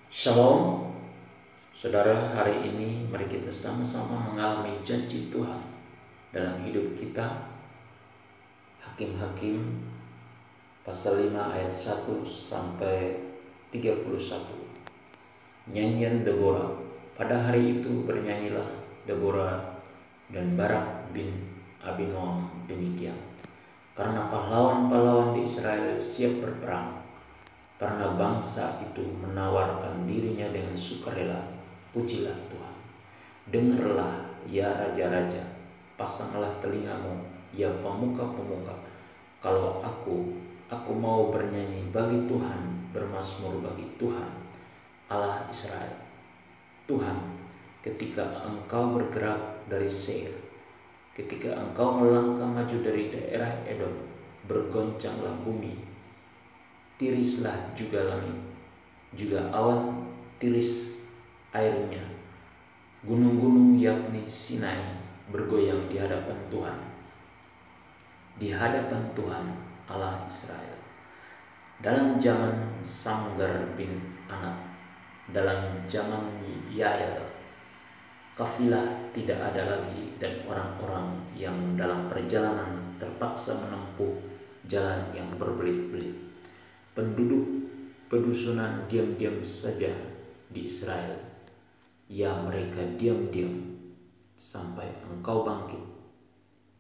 Shalom, saudara. Hari ini mari kita sama-sama mengalami janji Tuhan dalam hidup kita. Hakim-Hakim pasal 5 ayat 1 sampai 31. Nyanyian Deborah. Pada hari itu bernyanyilah Deborah dan Barak bin Abinoam demikian. Karena pahlawan-pahlawan di Israel siap berperang, karena bangsa itu menawarkan dirinya dengan sukarela, pujilah Tuhan. Dengarlah ya raja-raja, pasanglah telingamu ya pemuka-pemuka. Kalau aku mau bernyanyi bagi Tuhan, bermazmur bagi Tuhan, Allah Israel. Tuhan, ketika engkau bergerak dari Seir, ketika engkau melangkah maju dari daerah Edom, bergoncanglah bumi, tirislah juga langit, juga awan tiris airnya. Gunung-gunung yakni Sinai bergoyang di hadapan Tuhan, di hadapan Tuhan Allah Israel. Dalam zaman Samgar bin Anak, dalam zaman Yael, kafilah tidak ada lagi dan orang-orang yang dalam perjalanan terpaksa menempuh jalan yang berbelit-belit. Penduduk pedusunan diam-diam saja di Israel. Ya, mereka diam-diam sampai engkau bangkit,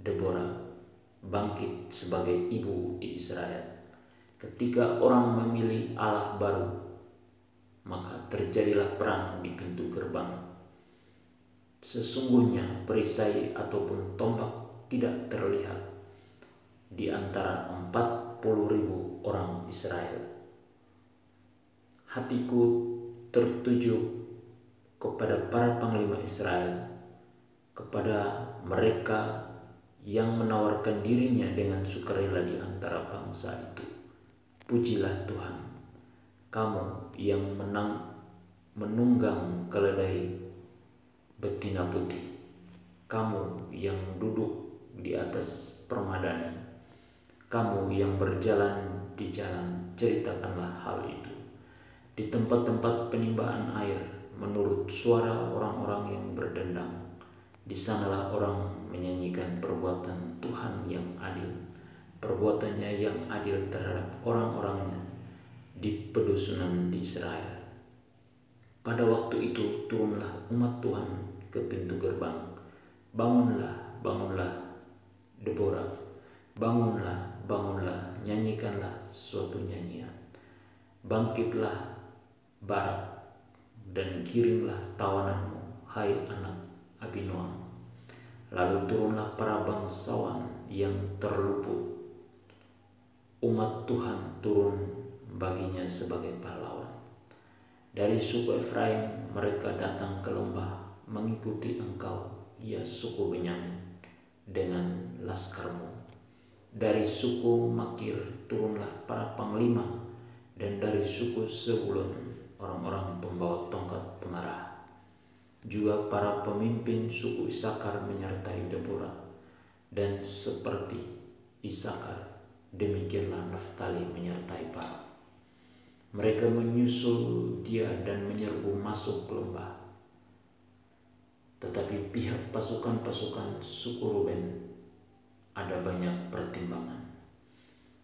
Deborah, bangkit sebagai ibu di Israel. Ketika orang memilih Allah baru, maka terjadilah perang di pintu gerbang. Sesungguhnya perisai ataupun tombak tidak terlihat di antara 40.000 orang Israel. Hatiku tertuju kepada para panglima Israel, kepada mereka yang menawarkan dirinya dengan sukarela di antara bangsa itu. Pujilah Tuhan, kamu yang menunggang keledai betina putih, kamu yang duduk di atas permadani, kamu yang berjalan di jalan, ceritakanlah hal itu. Di tempat-tempat penimbangan air, menurut suara orang-orang yang berdendang, di sanalah orang menyanyikan perbuatan Tuhan yang adil, perbuatannya yang adil terhadap orang-orangnya di pedusunan di Israel. Pada waktu itu turunlah umat Tuhan ke pintu gerbang. Bangunlah, bangunlah, Deborah, bangunlah, bangunlah, nyanyikanlah suatu nyanyian. Bangkitlah Barak dan kirimlah tawananmu, hai anak Abinoam. Lalu turunlah para bangsawan yang terluput. Umat Tuhan turun baginya sebagai pahlawan. Dari suku Efraim mereka datang ke lembah mengikuti engkau, ya suku Benyamin, dengan laskarmu. Dari suku Makir turunlah para panglima, dan dari suku Zebulun orang-orang pembawa tongkat pengarah. Juga para pemimpin suku Isakar menyertai Deborah, dan seperti Isakar demikianlah Naftali menyertai Barak. Mereka menyusul dia dan menyerbu masuk ke lembah. Tetapi pihak pasukan-pasukan suku Ruben ada banyak pertimbangan.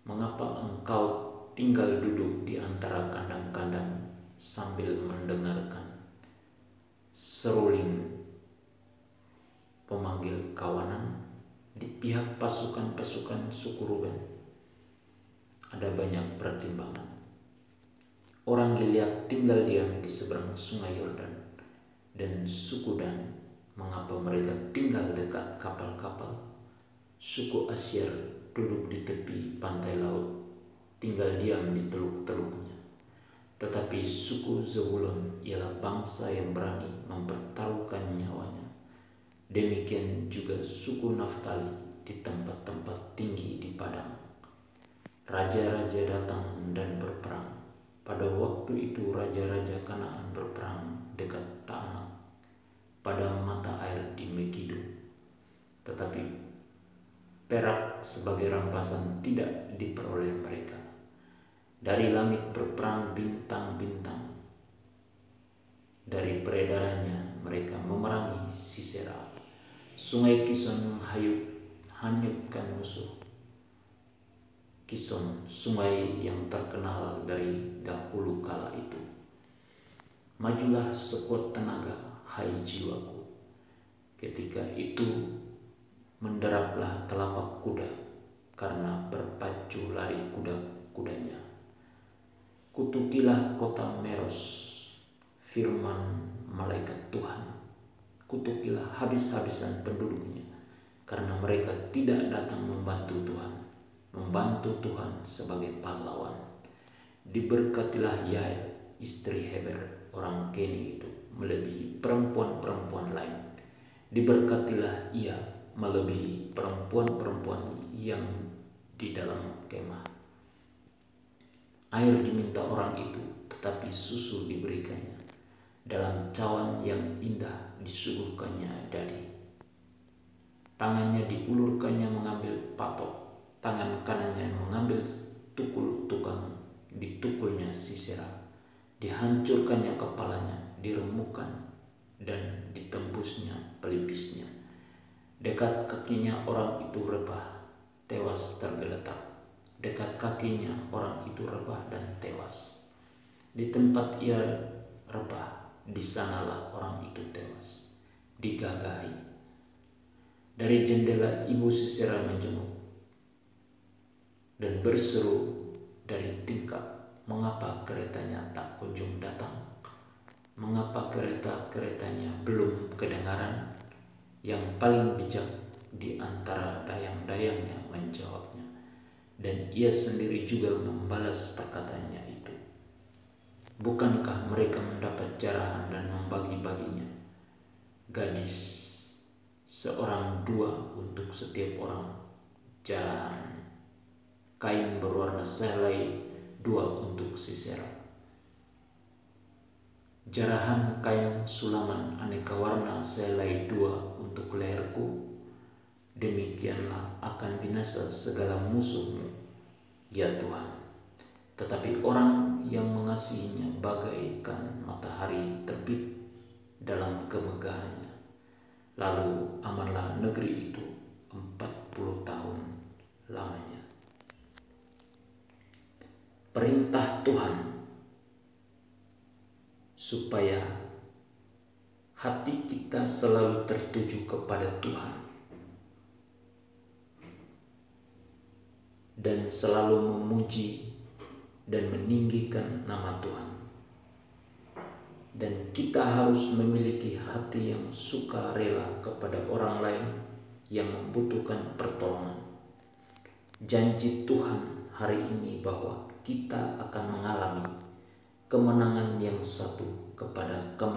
Mengapa engkau tinggal duduk di antara kandang-kandang sambil mendengarkan seruling pemanggil kawanan? Di pihak pasukan-pasukan suku Ruben ada banyak pertimbangan. Orang Gilead tinggal diam di seberang sungai Yordan, dan suku Dan, mengapa mereka tinggal dekat kapal-kapal? Suku Asyir duduk di tepi pantai laut, tinggal diam di teluk-teluknya. Tetapi suku Zebulun ialah bangsa yang berani mempertaruhkan nyawanya. Demikian juga suku Naftali di tempat-tempat tinggi di padang. Raja-raja datang dan berperang. Pada waktu itu raja-raja Kanaan berperang dekat Taanak, pada mata air di Megido. Tetapi perak sebagai rampasan tidak diperoleh mereka. Dari langit berperang bintang-bintang, Sungai Kison hanyutkan musuh. Kison, sungai yang terkenal dari dahulu kala itu. Majulah sekuat tenaga, hai jiwaku. Ketika itu menderaplah telapak kuda karena berpacu lari kuda-kudanya. Kutukilah kota Meros, firman malaikat Tuhan. Kutukilah habis-habisan penduduknya, karena mereka tidak datang membantu Tuhan sebagai pahlawan. Diberkatilah Yael, istri Heber, orang Keni itu, melebihi perempuan-perempuan lain. Diberkatilah ia melebihi perempuan-perempuan yang di dalam kemah. Air diminta orang itu, tetapi susu diberikannya. Dalam cawan yang indah disuguhkannya dadi. Tangannya diulurkannya mengambil patok, tangan kanannya mengambil tukul tukang, ditukulnya Sisera. Dihancurkannya kepalanya, diremukkan dan ditembusnya pelipisnya. Dekat kakinya orang itu rebah, tewas tergeletak. Dekat kakinya orang itu rebah dan tewas. Di tempat ia rebah, di sanalah orang itu tewas, digagahi. Dari jendela ibu Sisera menjenguk dan berseru dari tingkap, mengapa keretanya tak kunjung datang? Mengapa kereta-keretanya belum kedengaran? Yang paling bijak di antara dayang-dayangnya menjawabnya, dan ia sendiri juga membalas perkataannya itu. Bukankah mereka mendapat jarahan dan membagi-baginya? Gadis, seorang dua untuk setiap orang, jarahan. Kain berwarna selai, dua untuk Sisera. Jarahan kain sulaman aneka warna selai, dua untuk leherku. Demikianlah akan binasa segala musuhmu, ya Tuhan. Tetapi orang yang mengasihinya bagaikan matahari terbit dalam kemegahannya. Lalu amanlah negeri itu 40 tahun lamanya. Perintah Tuhan supaya hati kita selalu tertuju kepada Tuhan dan selalu memuji dan meninggikan nama Tuhan. Dan kita harus memiliki hati yang suka rela kepada orang lain yang membutuhkan pertolongan. Janji Tuhan hari ini bahwa kita akan mengalami kemenangan yang satu kepada kemenangan